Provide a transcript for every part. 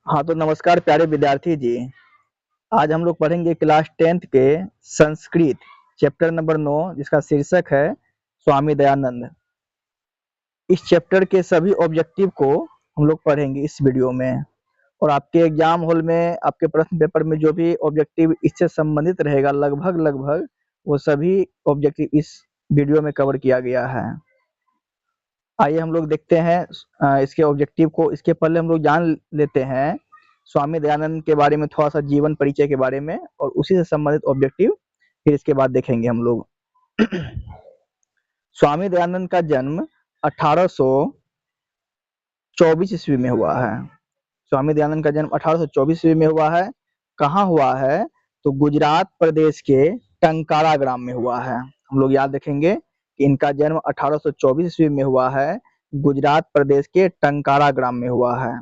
हाँ, तो नमस्कार प्यारे विद्यार्थी जी। आज हम लोग पढ़ेंगे क्लास 10th के संस्कृत चैप्टर नंबर 9 जिसका शीर्षक है स्वामी दयानंद। इस चैप्टर के सभी ऑब्जेक्टिव को हम लोग पढ़ेंगे इस वीडियो में, और आपके एग्जाम हॉल में आपके प्रश्न पेपर में जो भी ऑब्जेक्टिव इससे संबंधित रहेगा लगभग वो सभी ऑब्जेक्टिव इस वीडियो में कवर किया गया है। आइए हम लोग देखते हैं इसके ऑब्जेक्टिव को। इसके पहले हम लोग जान लेते हैं स्वामी दयानंद के बारे में, थोड़ा सा जीवन परिचय के बारे में, और उसी से संबंधित ऑब्जेक्टिव फिर इसके बाद देखेंगे हम लोग। स्वामी दयानंद का जन्म 1824 ईस्वी में हुआ है। स्वामी दयानंद का जन्म 1824 ईस्वी में हुआ है। कहाँ हुआ है? तो गुजरात प्रदेश के टंकारा ग्राम में हुआ है। हम लोग याद रखेंगे कि इनका जन्म 1824 ईस्वी में हुआ है, गुजरात प्रदेश के टंकारा ग्राम में हुआ है।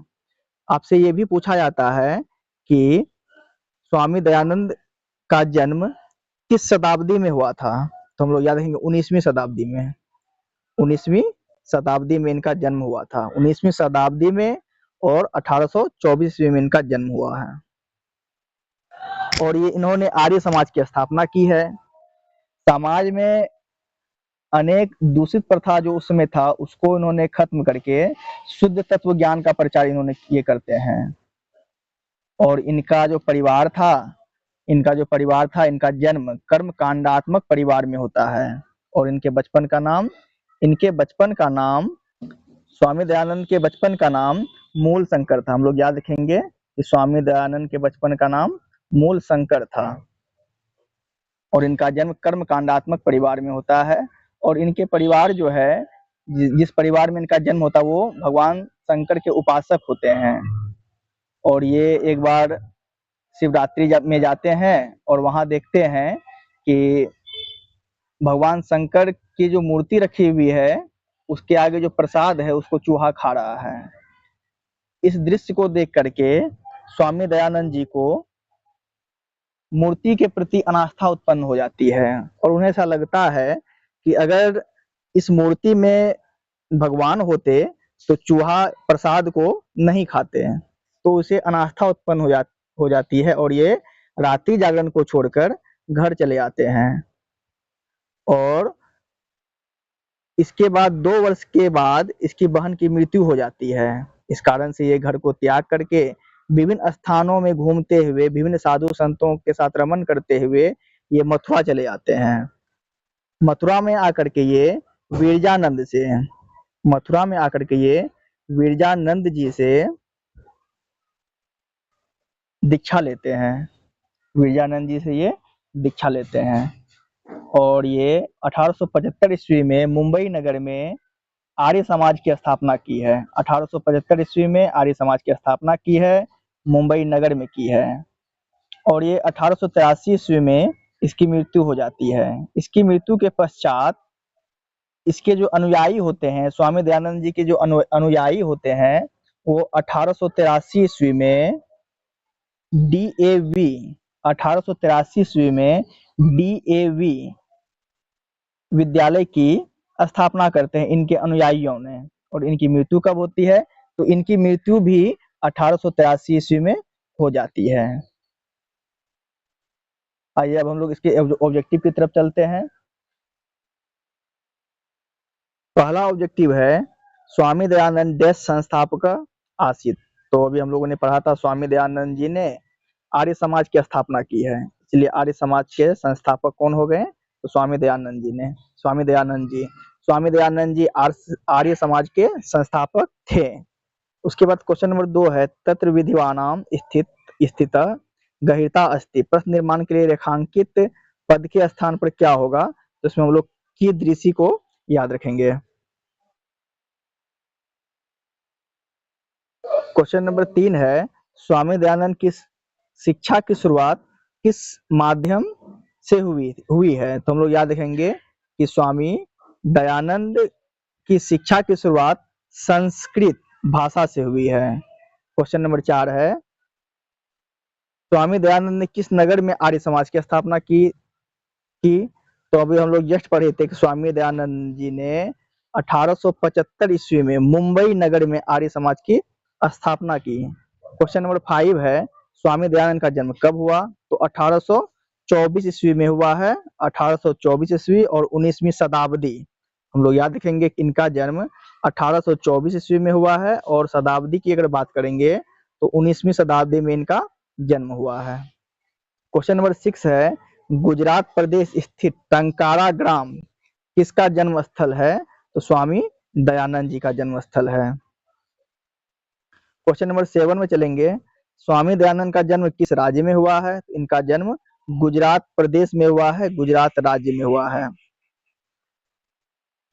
आपसे ये भी पूछा जाता है कि स्वामी दयानंद का जन्म किस शताब्दी में हुआ था? तो हम लोग याद रखेंगे 19वीं शताब्दी में। 19वीं शताब्दी में इनका जन्म हुआ था, 19वीं शताब्दी में, और 1824 में इनका जन्म हुआ है। और ये इन्होंने आर्य समाज की स्थापना की है। समाज में अनेक दूषित प्रथा जो उस समय था उसको इन्होंने खत्म करके शुद्ध तत्व ज्ञान का प्रचार इन्होंने ये करते हैं। और इनका जो परिवार था इनका जन्म कर्म कांडात्मक परिवार में होता है। और इनके बचपन का नाम स्वामी दयानंद के बचपन का नाम मूल शंकर था। हम लोग याद रखेंगे कि स्वामी दयानंद के बचपन का नाम मूल शंकर था। और इनका जन्म कर्म कांडात्मक परिवार में होता है। और इनके परिवार जो है, जिस परिवार में इनका जन्म होता है वो भगवान शंकर के उपासक होते हैं। और ये एक बार शिवरात्रि में जाते हैं और वहां देखते हैं कि भगवान शंकर की जो मूर्ति रखी हुई है उसके आगे जो प्रसाद है उसको चूहा खा रहा है। इस दृश्य को देख करके स्वामी दयानंद जी को मूर्ति के प्रति अनास्था उत्पन्न हो जाती है, और उन्हें ऐसा लगता है कि अगर इस मूर्ति में भगवान होते तो चूहा प्रसाद को नहीं खाते। तो उसे अनास्था उत्पन्न हो जाती है, और ये रात्रि जागरण को छोड़कर घर चले आते हैं। और इसके बाद 2 वर्ष के बाद इसकी बहन की मृत्यु हो जाती है। इस कारण से ये घर को त्याग करके विभिन्न स्थानों में घूमते हुए, विभिन्न साधु संतों के साथ रमन करते हुए ये मथुरा चले आते हैं। मथुरा में आकर के ये विरजानंद जी से दीक्षा लेते हैं। और ये 1875 ईस्वी में मुंबई नगर में आर्य समाज की स्थापना की है। 1875 ईस्वी में आर्य समाज की स्थापना की है, मुंबई नगर में की है। और ये 1883 ईस्वी में इसकी मृत्यु हो जाती है। इसकी मृत्यु के पश्चात इसके जो अनुयायी होते हैं, स्वामी दयानंद जी के जो अनुयायी होते हैं, वो 1883 ईस्वी में DAV 1883 ईस्वी में DAV विद्यालय की स्थापना करते हैं इनके अनुयायियों ने। और इनकी मृत्यु कब होती है? तो इनकी मृत्यु भी 1883 ईस्वी में हो जाती है। आइए अब हम लोग इसके ऑब्जेक्टिव की तरफ चलते हैं। पहला ऑब्जेक्टिव है स्वामी दयानंद देश संस्थापक आसित। तो अभी हम लोगों ने पढ़ा था स्वामी दयानंद जी ने आर्य समाज की स्थापना की है, इसलिए आर्य समाज के संस्थापक कौन हो गए? तो स्वामी दयानंद जी आर्य समाज के संस्थापक थे। उसके बाद क्वेश्चन नंबर 2 है तत्र विधिवानाम स्थित गहिरता अस्ति। प्रश्न निर्माण के लिए रेखांकित पद के स्थान पर क्या होगा? तो इसमें हम लोग की दृष्टि को याद रखेंगे। क्वेश्चन नंबर 3 है स्वामी दयानंद की शिक्षा की शुरुआत किस माध्यम से हुई है? तो हम लोग याद रखेंगे कि स्वामी दयानंद की शिक्षा की शुरुआत संस्कृत भाषा से हुई है। क्वेश्चन नंबर 4 है स्वामी दयानंद ने किस नगर में आर्य समाज की स्थापना की? तो अभी हम लोग जस्ट पढ़े थे कि स्वामी दयानंद जी ने 1875 ईस्वी में मुंबई नगर में आर्य समाज की स्थापना की। क्वेश्चन नंबर 5 है, स्वामी दयानंद का जन्म कब हुआ? तो 1824 ईस्वी में हुआ है। 1824 ईस्वी और 19वीं शताब्दी, हम लोग याद रखेंगे कि इनका जन्म 1824 ईस्वी में हुआ है और शताब्दी की अगर बात करेंगे तो 19वीं शताब्दी में इनका जन्म हुआ है। क्वेश्चन नंबर 6 है, गुजरात प्रदेश स्थित टंकारा ग्राम किसका जन्म स्थल है? तो स्वामी दयानंद जी का जन्म स्थल है। क्वेश्चन नंबर 7 में चलेंगे, स्वामी दयानंद का जन्म किस राज्य में हुआ है? इनका जन्म गुजरात प्रदेश में हुआ है, गुजरात राज्य में हुआ है।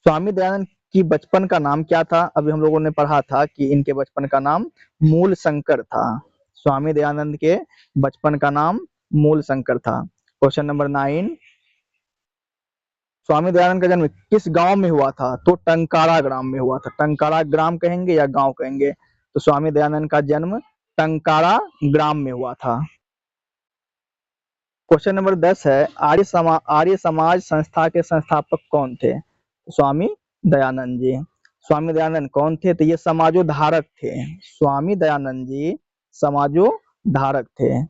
स्वामी दयानंद की बचपन का नाम क्या था? अभी हम लोगों ने पढ़ा था कि इनके बचपन का नाम मूल शंकर था। स्वामी दयानंद के बचपन का नाम मूल शंकर था। क्वेश्चन नंबर 9, स्वामी दयानंद का जन्म किस गांव में हुआ था? तो टंकारा ग्राम में हुआ था। टंकारा ग्राम कहेंगे या गांव कहेंगे? तो स्वामी दयानंद का जन्म टंकारा ग्राम में हुआ था। क्वेश्चन नंबर 10 है, आर्य समाज संस्था के संस्थापक कौन थे? स्वामी दयानंद जी। स्वामी दयानंद कौन थे? तो ये समाजोद्धारक थे। स्वामी दयानंद जी समाजोद्धारक थे।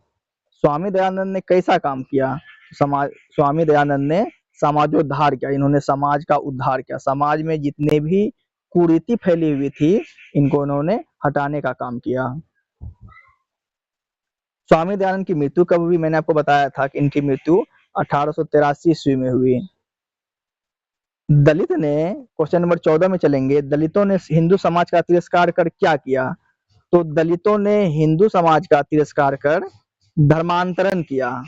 स्वामी दयानंद ने कैसा काम किया? स्वामी दयानंद ने समाजोद्धार किया। इन्होंने समाज का उद्धार किया। समाज में जितने भी कुरीति फैली हुई थी, इनको इन्होंने हटाने का काम किया। स्वामी दयानंद की मृत्यु कब हुई? मैंने आपको बताया था कि इनकी मृत्यु 1883 ईस्वी में हुई। दलित ने, क्वेश्चन नंबर 14 में चलेंगे, दलितों ने हिंदू समाज का तिरस्कार कर क्या किया? तो दलितों ने हिंदू समाज का तिरस्कार कर धर्मांतरण किया।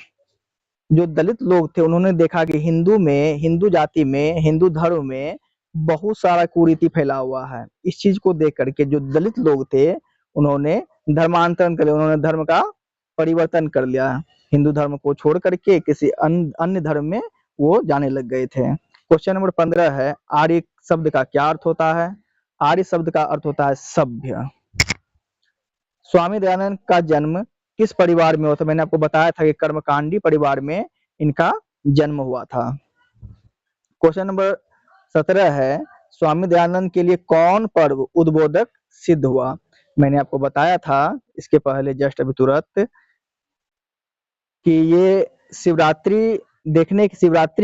जो दलित लोग थे उन्होंने देखा कि हिंदू जाति में, हिंदू धर्म में बहुत सारा कुरीति फैला हुआ है। इस चीज को देख करके जो दलित लोग थे उन्होंने धर्मांतरण कर लिया, उन्होंने धर्म का परिवर्तन कर लिया। हिंदू धर्म को छोड़ करके किसी अन्य धर्म में वो जाने लग गए थे। क्वेश्चन नंबर 15 है, आर्य शब्द का क्या अर्थ होता है? आर्य शब्द का अर्थ होता है सभ्य। स्वामी दयानंद का जन्म किस परिवार में हुआ था? मैंने आपको बताया था कि कर्मकांडी परिवार में इनका जन्म हुआ था। क्वेश्चन नंबर 17 है, स्वामी दयानंद के लिए कौन पर्व उद्बोधक सिद्ध हुआ? मैंने आपको बताया था इसके पहले जस्ट अभी तुरंत कि ये शिवरात्रि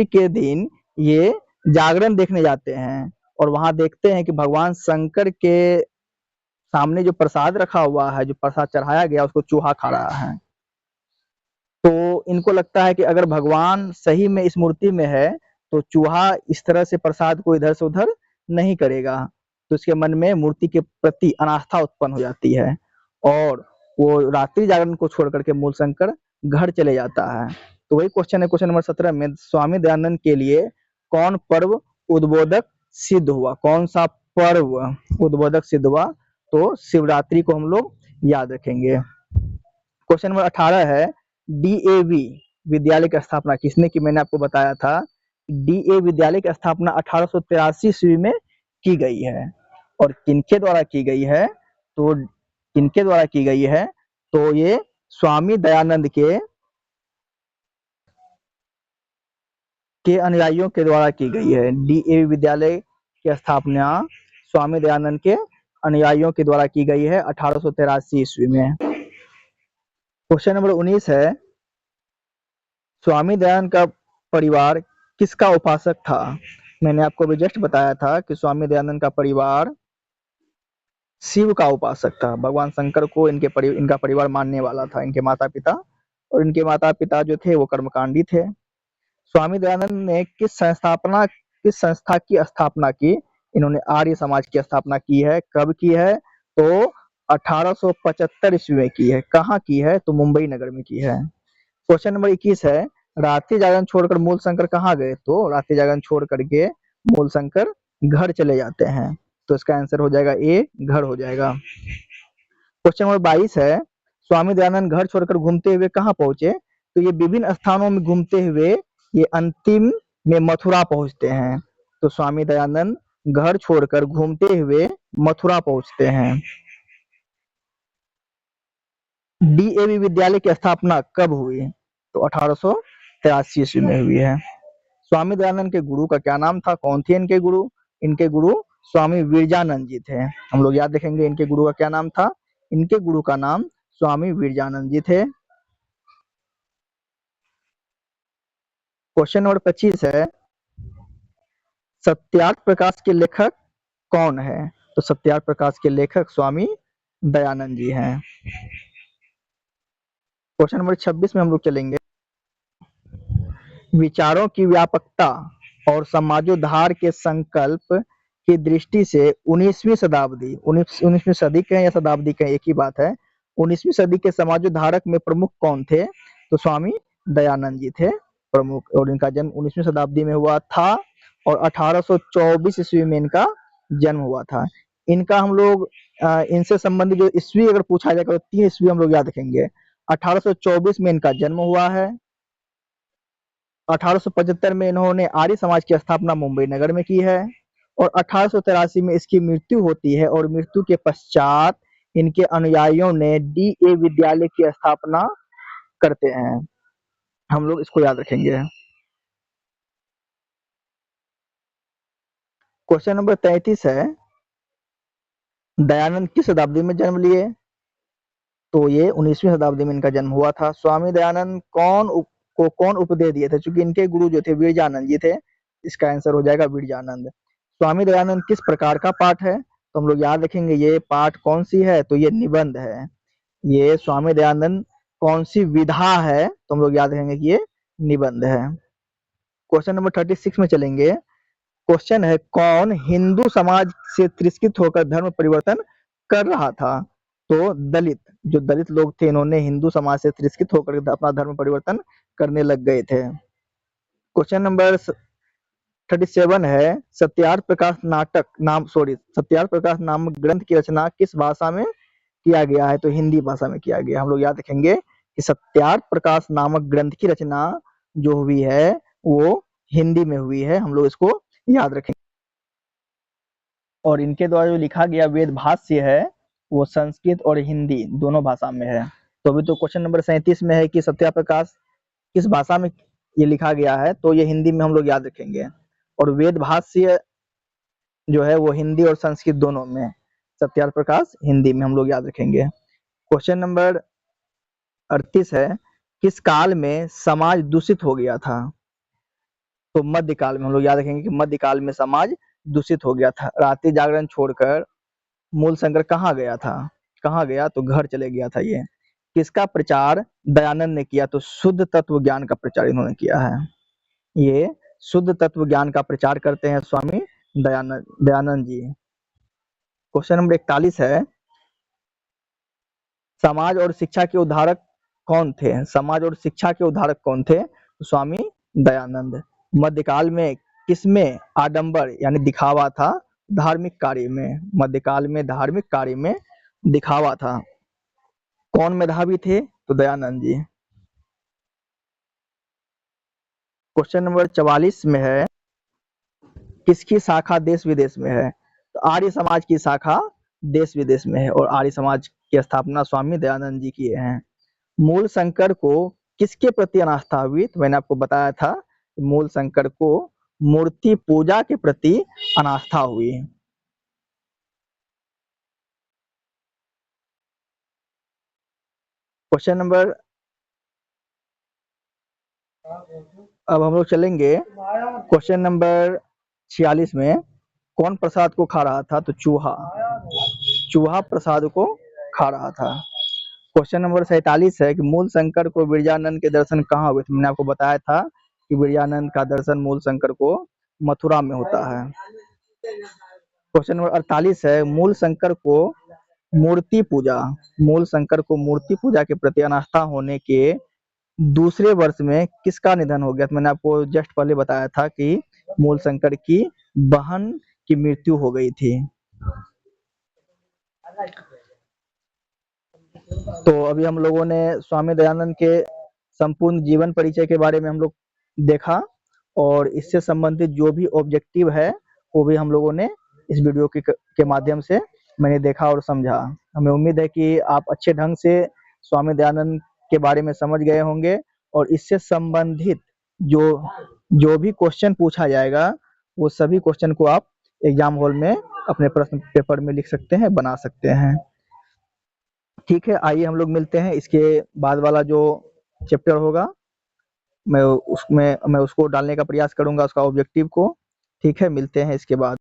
के दिन ये जागरण देखने जाते हैं और वहां देखते हैं कि भगवान शंकर के सामने जो प्रसाद रखा हुआ है, जो प्रसाद चढ़ाया गया, उसको चूहा खा रहा है। तो इनको लगता है कि अगर भगवान सही में इस मूर्ति में है तो चूहा इस तरह से प्रसाद को इधर से उधर नहीं करेगा। तो इसके मन में मूर्ति के प्रति अनास्था उत्पन्न हो जाती है और वो रात्रि जागरण को छोड़ करके मूल शंकर घर चले जाता है। तो वही क्वेश्चन है, क्वेश्चन नंबर 17 में, स्वामी दयानंद के लिए कौन पर्व उद्बोधक सिद्ध हुआ? कौन सा पर्व उद्बोधक सिद्ध हुआ? तो शिवरात्रि को हम लोग याद रखेंगे। क्वेश्चन नंबर 18 है, डीएवी विद्यालय की स्थापना किसने की? मैंने आपको बताया था डीए विद्यालय की स्थापना 1883 ईस्वी में की गई है। और किनके द्वारा की गई है? तो किनके द्वारा की गई है? तो ये स्वामी दयानंद के अनुयायियों के द्वारा की गई है। डीए विद्यालय की स्थापना स्वामी दयानंद के अनुयायियों के द्वारा की गई है 1883 ईस्वी में। क्वेश्चन नंबर 19 है, स्वामी दयानंद का परिवार किसका उपासक था? मैंने आपको अभी जस्ट बताया था कि स्वामी दयानंद का परिवार शिव का उपासक था। भगवान शंकर को इनका परिवार मानने वाला था, इनके माता पिता। और इनके माता पिता जो थे वो कर्मकांडी थे। स्वामी दयानंद ने किस संस्था की स्थापना की? इन्होंने आर्य समाज की स्थापना की है। कब की है? तो 1875 ईस्वी में की है। कहाँ की है? तो मुंबई नगर में की है। क्वेश्चन नंबर 21 है, रात्रि जागरण छोड़कर मूल शंकर कहाँ गए? तो रात्रि जागरण छोड़ करके मूल शंकर घर चले जाते हैं। तो इसका आंसर हो जाएगा ए, घर हो जाएगा। क्वेश्चन नंबर 22 है, स्वामी दयानंद घर छोड़कर घूमते हुए कहाँ पहुंचे? तो ये विभिन्न स्थानों में घूमते हुए ये अंतिम में मथुरा पहुंचते हैं। तो स्वामी दयानंद घर छोड़कर घूमते हुए मथुरा पहुंचते हैं। डीएवी विद्यालय की स्थापना कब हुई? तो 1883 ईस्वी में हुई है। स्वामी दयानंद के गुरु का क्या नाम था? कौन थे इनके गुरु? इनके गुरु स्वामी विरजानंद जी थे। हम लोग याद रखेंगे इनके गुरु का क्या नाम था। इनके गुरु का नाम स्वामी विरजानंद जी थे। क्वेश्चन नंबर 25 है, सत्यार्थ प्रकाश के लेखक कौन है? तो सत्यार्थ प्रकाश के लेखक स्वामी दयानंद जी हैं। क्वेश्चन नंबर 26 में हम लोग चलेंगे, विचारों की व्यापकता और समाजोद्धार के संकल्प की दृष्टि से 19वीं शताब्दी, 19वीं सदी के या शताब्दी के एक ही बात है, 19वीं सदी के समाजोद्धारक में प्रमुख कौन थे? तो स्वामी दयानंद जी थे प्रमुख, और इनका जन्म 19वीं शताब्दी में हुआ था और 1824 ईस्वी में इनका जन्म हुआ था। इनका हम लोग इनसे संबंधित जो ईस्वी अगर पूछा जाएगा तो 3 ईस्वी हम लोग याद रखेंगे। 1824 में इनका जन्म हुआ है, 1875 में इन्होंने आर्य समाज की स्थापना मुंबई नगर में की है और 1883 में इसकी मृत्यु होती है और मृत्यु के पश्चात इनके अनुयायियों ने डीए विद्यालय की स्थापना करते हैं। हम लोग इसको याद रखेंगे। क्वेश्चन नंबर 33 है, दयानंद किस शताब्दी में जन्म लिए? तो ये 19वीं शताब्दी में इनका जन्म हुआ था। स्वामी दयानंद को कौन उपदेश दिए थे? क्योंकि इनके गुरु जो थे विरजानंद जी थे, इसका आंसर हो जाएगा विरजानंद। स्वामी दयानंद किस प्रकार का पाठ है? तो हम लोग याद रखेंगे ये पाठ कौन सी है, तो ये निबंध है। ये स्वामी दयानंद कौन सी विधा है? तो हम लोग याद रखेंगे कि ये निबंध है। क्वेश्चन नंबर 36 में चलेंगे। क्वेश्चन है, कौन हिंदू समाज से तिरस्कृत होकर धर्म परिवर्तन कर रहा था? तो दलित, जो दलित लोग थे इन्होंने हिंदू समाज से तिरस्कृत होकर अपना धर्म परिवर्तन करने लग गए थे। क्वेश्चन नंबर 37 है, सत्यार्थ प्रकाश नामक ग्रंथ की रचना किस भाषा में किया गया है? तो हिंदी भाषा में किया गया। हम लोग याद रखेंगे कि सत्यार्थ प्रकाश नामक ग्रंथ की रचना जो हुई है वो हिंदी में हुई है। हम लोग इसको याद रखेंगे। और इनके द्वारा जो लिखा गया वेद भाष्य है वो संस्कृत और हिंदी दोनों भाषा में है। तो अभी तो क्वेश्चन नंबर 37 में है कि सत्यार्थ प्रकाश किस भाषा में ये लिखा गया है, तो ये हिंदी में हम लोग याद रखेंगे। और वेद भाष्य जो है वो हिंदी और संस्कृत दोनों में, सत्यार्थ प्रकाश हिंदी में हम लोग याद रखेंगे। क्वेश्चन नंबर 38 है, किस काल में समाज दूषित हो गया था? तो मध्यकाल में हम लोग याद रखेंगे कि मध्यकाल में समाज दूषित हो गया था। रात्रि जागरण छोड़कर मूल शंकर कहाँ गया था? कहाँ गया? तो घर चले गया था ये। किसका प्रचार दयानंद ने किया? तो शुद्ध तत्व ज्ञान का प्रचार इन्होंने किया है। ये शुद्ध तत्व ज्ञान का प्रचार करते हैं स्वामी दयानंद जी। क्वेश्चन नंबर 41 है, समाज और शिक्षा के उद्धारक कौन थे? समाज और शिक्षा के उद्धारक कौन थे? तो स्वामी दयानंद। मध्यकाल में किसमें आडंबर यानी दिखावा था? धार्मिक कार्य में। मध्यकाल में धार्मिक कार्य में दिखावा था। कौन मेधावी थे? तो दयानंद जी। क्वेश्चन नंबर 44 में है, किसकी शाखा देश विदेश में है? तो आर्य समाज की शाखा देश विदेश में है और आर्य समाज की स्थापना स्वामी दयानंद जी किए हैं। मूल शंकर को किसके प्रति अनास्था हुई? तो मैंने आपको बताया था मूल शंकर को मूर्ति पूजा के प्रति अनास्था हुई। क्वेश्चन नंबर, अब हम लोग चलेंगे क्वेश्चन नंबर 46 में, कौन प्रसाद को खा रहा था? तो चूहा प्रसाद को खा रहा था। क्वेश्चन नंबर 47 है कि मूल शंकर को विरजानंद के दर्शन कहाँ हुए? तो मैंने आपको बताया था कि विरजानंद का दर्शन मूल शंकर को मथुरा में होता है। क्वेश्चन नंबर 48 है, मूल शंकर को मूर्ति पूजा के प्रति अनास्था होने के दूसरे वर्ष में किसका निधन हो गया? तो मैंने आपको जस्ट पहले बताया था कि मूल शंकर की बहन की मृत्यु हो गई थी। तो अभी हम लोगों ने स्वामी दयानंद के संपूर्ण जीवन परिचय के बारे में हम लोग देखा और इससे संबंधित जो भी ऑब्जेक्टिव है वो भी हम लोगों ने इस वीडियो के माध्यम से मैंने देखा और समझा। हमें उम्मीद है कि आप अच्छे ढंग से स्वामी दयानंद के बारे में समझ गए होंगे और इससे संबंधित जो जो भी क्वेश्चन पूछा जाएगा वो सभी क्वेश्चन को आप एग्जाम हॉल में अपने प्रश्न पेपर में लिख सकते हैं, बना सकते हैं। ठीक है, आइए हम लोग मिलते हैं। इसके बाद वाला जो चैप्टर होगा मैं उसको डालने का प्रयास करूंगा, उसका ऑब्जेक्टिव को। ठीक है, मिलते हैं इसके बाद।